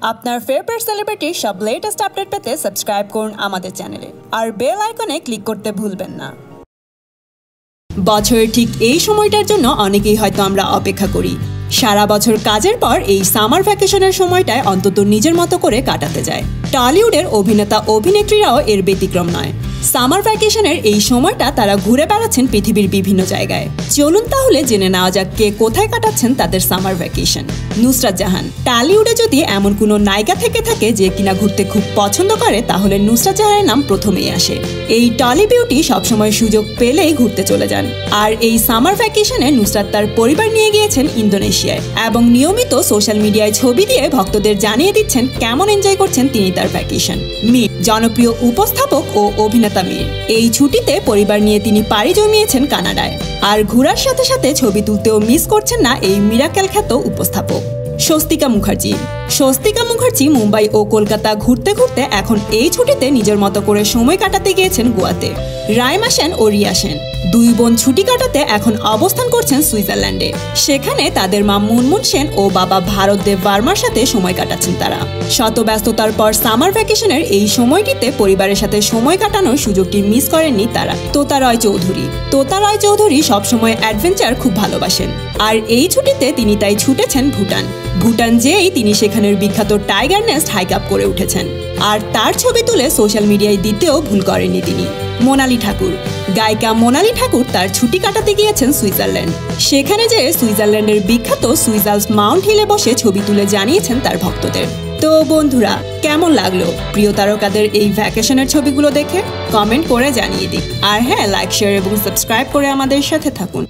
আপনার ফেভারিট সেলিব্রিটির সব latest update পেতে সাবস্ক্রাইব করুন আমাদের চ্যানেলে আর বেল আইকনে ক্লিক করতে ভুলবেন না। বছরের ঠিক এই সময়টার জন্য অনেকেই হয়তো আমরা অপেক্ষা করি। সারা বছর কাজের পর এই সামার ভ্যাকেশনের সময়টায় অন্তত নিজের মতো করে কাটাতে যায়। টলিউডের অভিনেতা অভিনেত্রীরাও এর ব্যতিক্রম নয়। সামার ভ্যাকেশনের এই সময়টা তারা ঘুরে বেড়াচ্ছেন পৃথিবীর বিভিন্ন জায়গায়। চলুন তাহলে জেনে নেওয়া যাক কে কোথায় কাটাচ্ছেন তাদের সামার ভ্যাকেশন। নুসরাত জাহান। টলিউডে যদি এমন কোনো নায়িকা থেকে থাকে যে কিনা ঘুরতে খুব পছন্দ করে, তাহলে নুসরাত জাহানের নাম প্রথমেই আসে। এই টলি বিউটি সবসময় সুযোগ পেলেই ঘুরতে চলে যান। আর এই সামার ভ্যাকেশনে নুসরাত তার পরিবার নিয়ে গিয়েছেন ইন্দোনেশিয়ায় এবং নিয়মিত সোশ্যাল মিডিয়ায় ছবি দিয়ে ভক্তদের জানিয়ে দিচ্ছেন কেমন এনজয় করছেন তিনি তার ভ্যাকেশন। মীর, জনপ্রিয় উপস্থাপক ও অভিনেতা মীর, এই ছুটিতে পরিবার নিয়ে তিনি পাড়ি জমিয়েছেন কানাডায়। আর ঘোরার সাথে সাথে ছবি তুলতেও মিস করছেন না এই মিরাকেল খ্যাত উপস্থাপক। স্বস্তিকা মুখার্জি। স্বস্তিকা মুখার্জি মুম্বাই ও কলকাতা ঘুরতে ঘুরতে এখন এই ছুটিতে নিজের মতো করে সময় কাটাতে গিয়েছেন গোয়াতে। রাইমা সেন ও রিয়া সেন দুই বোন ছুটি কাটাতে এখন অবস্থান করছেন সুইজারল্যান্ডে। সেখানে তাদের মা মুনমুন সেন ও বাবা ভারত দেব বর্মার সাথে সময় কাটাচ্ছেন তারা। শত ব্যস্ততার পর সামার ভ্যাকেশনের এই সময়টিতে পরিবারের সাথে সময় কাটানোর সুযোগটি মিস করেননি তারা। তোতা রয় চৌধুরী। তোতা রয় চৌধুরী সবসময় অ্যাডভেঞ্চার খুব ভালোবাসেন। আর এই ছুটিতে তিনি তাই ছুটেছেন ভুটান। ভুটান যেই তিনি সেখানের বিখ্যাত টাইগার নেস্ট হাইক আপ করে উঠেছেন। আর তার ছবি তুলে সোশ্যাল মিডিয়ায় দিতেও ভুল করেননি তিনি। মোনালি ঠাকুর। গায়িকা মোনালি ঠাকুর তার ছুটি কাটাতে গিয়েছেন সুইজারল্যান্ড। সেখানে যেয়ে সুইজারল্যান্ডের বিখ্যাত সুইজালস মাউন্ট হিলে বসে ছবি তুলে জানিয়েছেন তার ভক্তদের। তো বন্ধুরা, কেমন লাগলো প্রিয় তারকাদের এই ভ্যাকেশনের ছবিগুলো দেখে? কমেন্ট করে জানিয়ে দিন। আর হ্যাঁ, লাইক, শেয়ার এবং সাবস্ক্রাইব করে আমাদের সাথে থাকুন।